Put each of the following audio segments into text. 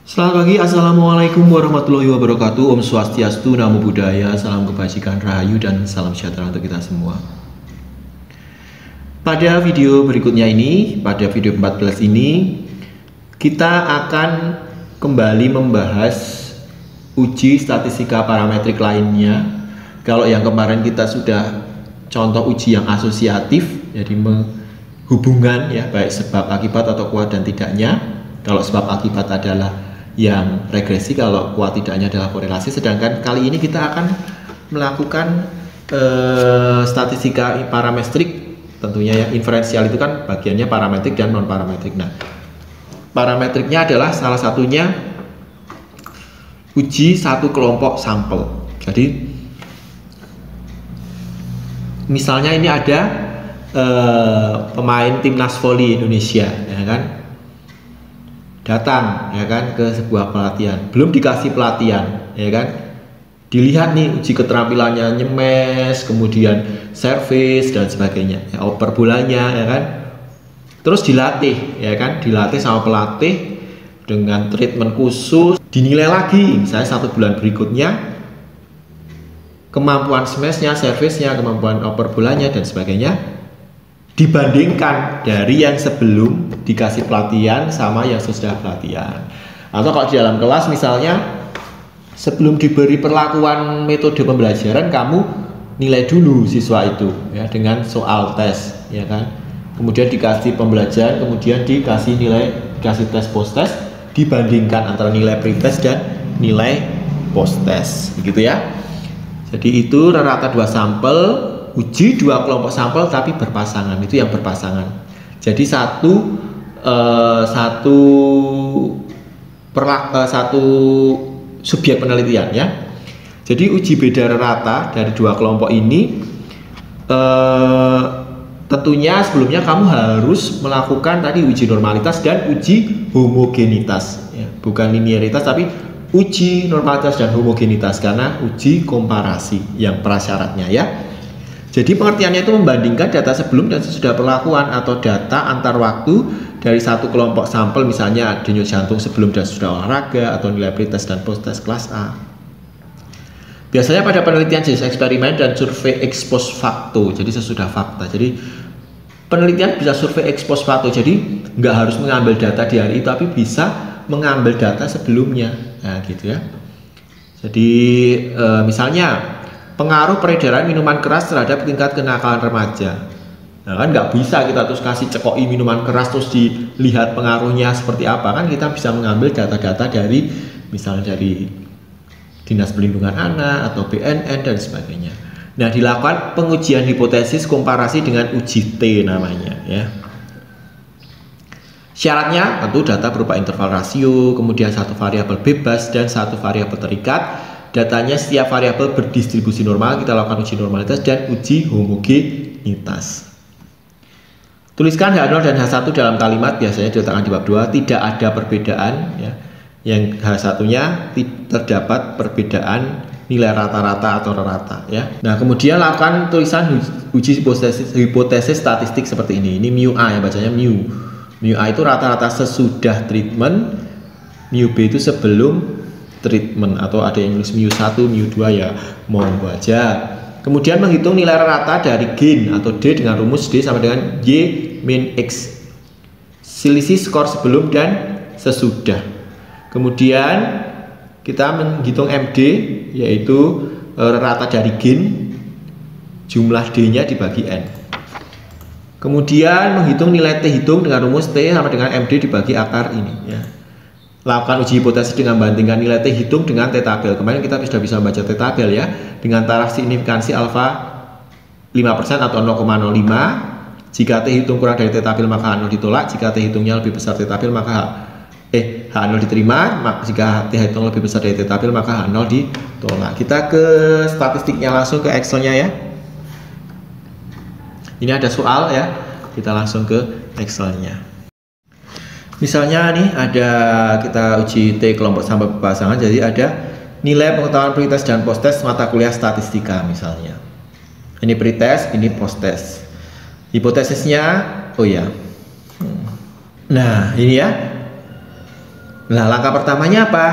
Selamat pagi, Assalamualaikum warahmatullahi wabarakatuh. Om Swastiastu, Namo Buddhaya, salam kebajikan, rahayu, dan salam sejahtera untuk kita semua. Pada video berikutnya ini, pada video 14 ini, kita akan kembali membahas uji statistika parametrik lainnya. Kalau yang kemarin kita sudah contoh uji yang asosiatif, jadi hubungan ya, baik sebab akibat atau kuat dan tidaknya. Kalau sebab akibat adalah yang regresi, kalau kuat tidaknya adalah korelasi. Sedangkan kali ini kita akan melakukan statistika parametrik, tentunya ya. Inferensial itu kan bagiannya parametrik dan non parametrik. Nah, parametriknya adalah salah satunya uji satu kelompok sampel. Jadi misalnya ini ada pemain timnas voli Indonesia, ya kan, datang ya kan ke sebuah pelatihan, belum dikasih pelatihan ya kan, dilihat nih uji keterampilannya, nyemes, kemudian servis dan sebagainya ya, oper bolanya ya kan, terus dilatih ya kan, dilatih sama pelatih dengan treatment khusus, dinilai lagi misalnya 1 bulan berikutnya kemampuan smashnya, servisnya, kemampuan oper bolanya dan sebagainya, dibandingkan dari yang sebelum dikasih pelatihan sama yang sudah pelatihan. Atau kalau di dalam kelas misalnya sebelum diberi perlakuan metode pembelajaran, kamu nilai dulu siswa itu ya dengan soal tes ya kan, kemudian dikasih pembelajaran, kemudian dikasih nilai, dikasih tes post test, dibandingkan antara nilai pretest dan nilai post test begitu ya. Jadi itu rata-rata 2 sampel, uji 2 kelompok sampel tapi berpasangan, itu yang berpasangan. Jadi satu subjek penelitian ya. Jadi uji beda rata dari 2 kelompok ini, tentunya sebelumnya kamu harus melakukan tadi uji normalitas dan uji homogenitas ya. Bukan linearitas tapi uji normalitas dan homogenitas, karena uji komparasi yang prasyaratnya ya. Jadi pengertiannya itu membandingkan data sebelum dan sesudah perlakuan atau data antar waktu dari satu kelompok sampel, misalnya denyut jantung sebelum dan sesudah olahraga atau nilai pretest dan post test kelas A. Biasanya pada penelitian jenis eksperimen dan survei ex post facto, jadi sesudah fakta. Jadi penelitian bisa survei ex post facto, jadi nggak harus mengambil data di hari itu, tapi bisa mengambil data sebelumnya, nah gitu ya. Jadi misalnya pengaruh peredaran minuman keras terhadap tingkat kenakalan remaja. Nah kan nggak bisa kita terus kasih cekoi minuman keras terus dilihat pengaruhnya seperti apa, kan kita bisa mengambil data-data dari misalnya dari Dinas Perlindungan Anak atau BNN dan sebagainya. Nah, dilakukan pengujian hipotesis komparasi dengan uji T namanya ya. Syaratnya tentu data berupa interval rasio, kemudian 1 variabel bebas dan 1 variabel terikat. Datanya setiap variabel berdistribusi normal, kita lakukan uji normalitas dan uji homogenitas. Tuliskan H0 dan H1 dalam kalimat, biasanya diletakkan di bab 2, tidak ada perbedaan ya. Yang H1-nya terdapat perbedaan nilai rata-rata atau rata ya. Nah, kemudian lakukan tulisan uji hipotesis statistik seperti ini. Ini mu A ya, bacanya mu. Mu A itu rata-rata sesudah treatment, mu B itu sebelum treatment, atau ada yang nulis mu 1, mu 2 ya, monggo aja. Kemudian menghitung nilai rata dari gain atau D dengan rumus D sama dengan Y min X, selisih skor sebelum dan sesudah. Kemudian kita menghitung MD, yaitu rata dari gain, jumlah D-nya dibagi N. Kemudian menghitung nilai T hitung dengan rumus T sama dengan MD dibagi akar ini ya. Lakukan uji hipotesis dengan bandingkan nilai T hitung dengan T tabel. Kemarin kita sudah bisa membaca T tabel ya, dengan taraf signifikansi alfa 5% atau 0,05. Jika T hitung kurang dari T tabel maka H0 ditolak, jika T hitungnya lebih besar T tabel maka H0 diterima, jika T hitung lebih besar dari T tabel maka H0 ditolak. Kita ke statistiknya langsung, ke Excelnya ya. Ini ada soal ya, kita langsung ke Excelnya. Misalnya nih ada kita uji T kelompok sampel berpasangan, jadi ada nilai pengetahuan pretest dan post test mata kuliah statistika misalnya. Ini pretest, ini post test. Hipotesisnya, oh ya. Nah ini ya, Nah, langkah pertamanya apa?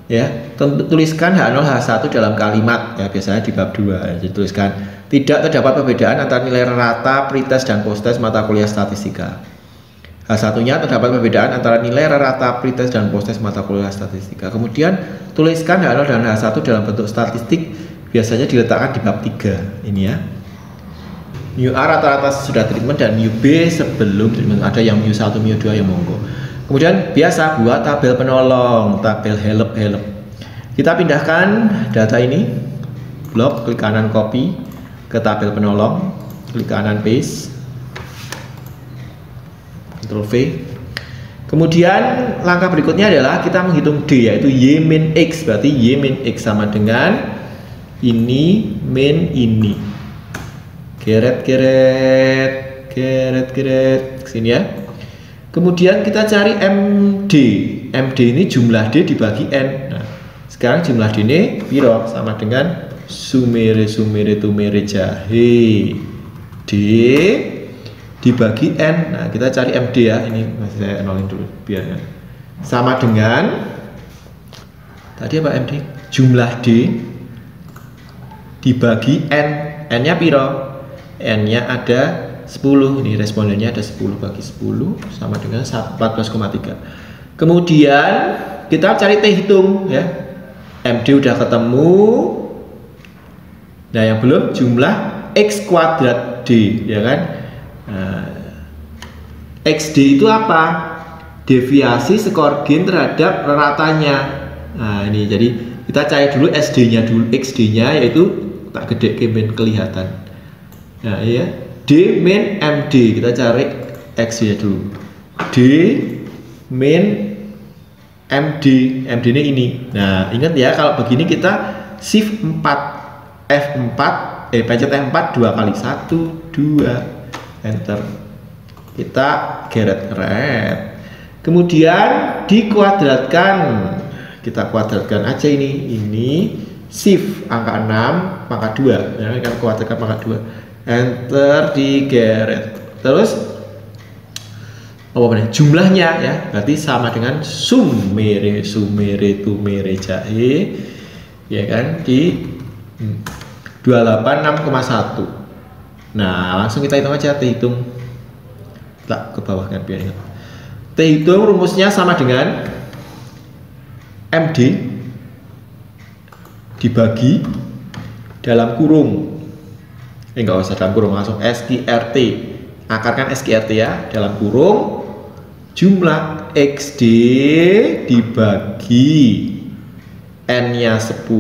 Ya, tuliskan H0 H1 dalam kalimat ya, biasanya di bab 2 ya. Jadi tuliskan tidak terdapat perbedaan antara nilai rata pretest dan posttest mata kuliah statistika. H1-nya terdapat perbedaan antara nilai rata pretest dan posttest mata kuliah statistika. Kemudian tuliskan H0 dan H1 dalam bentuk statistik, biasanya diletakkan di bab 3 ini ya. Mu A rata-rata sudah treatment dan mu B sebelum treatment. Ada yang mu 1, mu 2 yang monggo. Kemudian biasa buat tabel penolong, tabel help. Kita pindahkan data ini, blok, klik kanan copy ke tabel penolong, klik kanan paste, Ctrl V. Kemudian langkah berikutnya adalah kita menghitung D, yaitu Y min X, berarti Y min X sama dengan ini min ini. Geret sini ya. Kemudian kita cari MD. MD ini jumlah D dibagi N. Nah, sekarang jumlah D ini piro? Sama dengan sumere tumere jahe D dibagi N. Nah, kita cari MD ya. Ini masih saya nolin dulu biar ya. Sama dengan tadi apa MD? Jumlah D dibagi N. N-nya piro? N-nya ada 10, ini respondennya ada 10 bagi 10 sama dengan 14,3. Kemudian kita cari T hitung ya. MD udah ketemu. Nah, yang belum jumlah X kuadrat D ya kan. Nah, XD itu apa? Deviasi skor gain terhadap ratanya. Nah, ini jadi kita cari dulu SD-nya dulu, XD-nya yaitu tak gede kemen kelihatan. Nah, iya. D min MD, kita cari X nya dulu. D min MD, MD ini. Nah, ingat ya, kalau begini kita shift 4 F4, pencet F4 2 kali, 1 2 enter. Kita geret. Kemudian dikuadratkan. Kita kuadratkan aja ini shift angka 6 pangkat 2 ya, kan kuadratkan pangkat 2. Enter digeret. Terus jumlahnya ya, berarti sama dengan sumere tumere jahe ya kan di 286,1. Nah, langsung kita hitung aja. T hitung tak ke bawah kan biar ingat. T hitung rumusnya sama dengan MD dibagi dalam kurung. Enggak usah dalam kurung, langsung SQRT. Akarkan SQRT ya, dalam kurung jumlah XD dibagi N-nya 10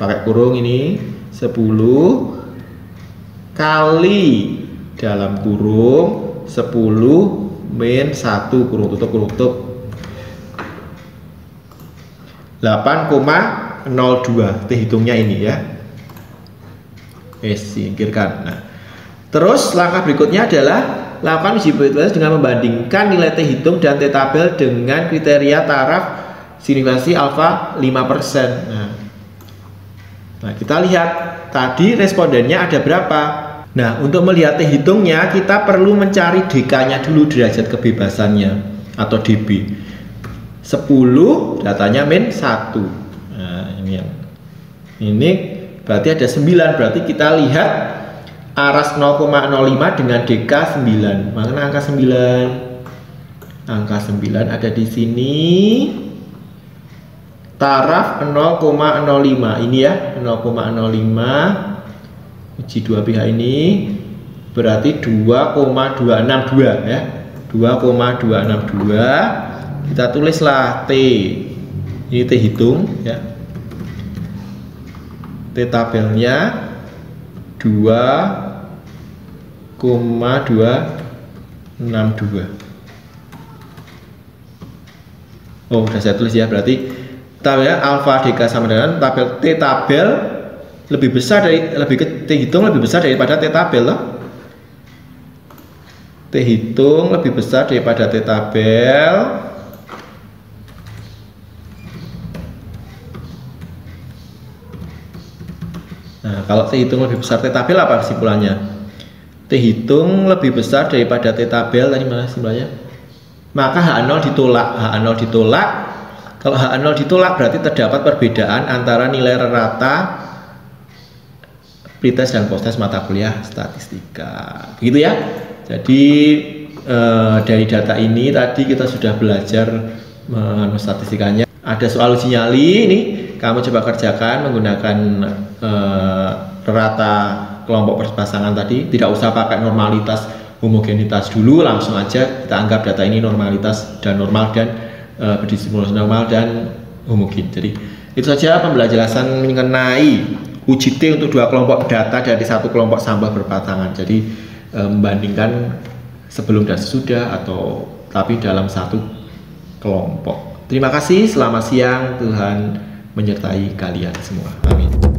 pakai kurung ini 10 kali dalam kurung 10 min 1 kurung tutup 8,02. T hitungnya ini ya. Singkirkan. Nah, terus langkah berikutnya adalah lakukan uji probabilitas dengan membandingkan nilai T hitung dan T tabel dengan kriteria taraf signifikansi alfa 5%. Nah, kita lihat tadi respondennya ada berapa. Nah, untuk melihat T hitungnya kita perlu mencari DK-nya dulu, derajat kebebasannya atau DB. 10 datanya min 1. Nah, ini berarti ada 9, berarti kita lihat aras 0,05 dengan DK 9. Mana angka 9? Angka 9 ada di sini. Taraf 0,05 ini ya, 0,05 uji 2 pihak ini berarti 2,262 ya. 2,262. Kita tulislah T. Ini T hitung ya. T tabelnya 2,262. Oh, udah saya tulis ya, berarti tabelnya alfa DK sama dengan tabel T tabel lebih besar dari T hitung lebih besar daripada T tabel loh. T hitung lebih besar daripada T tabel. Nah, kalau T hitung lebih besar T tabel apa kesimpulannya? T hitung lebih besar daripada T tabel, tadi mana kesimpulannya? maka H0 ditolak. H0 ditolak. Kalau H0 ditolak berarti terdapat perbedaan antara nilai rata pretest dan posttest mata kuliah statistika. Begitu ya. Jadi dari data ini tadi kita sudah belajar statistikanya. Ada soal uji nyali ini, kamu coba kerjakan menggunakan rata kelompok perpasangan tadi. Tidak usah pakai normalitas homogenitas dulu, langsung aja kita anggap data ini normalitas dan normal dan berdistribusi normal dan homogen. Jadi itu saja pembelajaran mengenai uji T untuk dua kelompok data dari satu kelompok sampel berpasangan. Jadi membandingkan sebelum dan sesudah atau tapi dalam satu kelompok. Terima kasih, selamat siang, Tuhan menyertai kalian semua. Amin.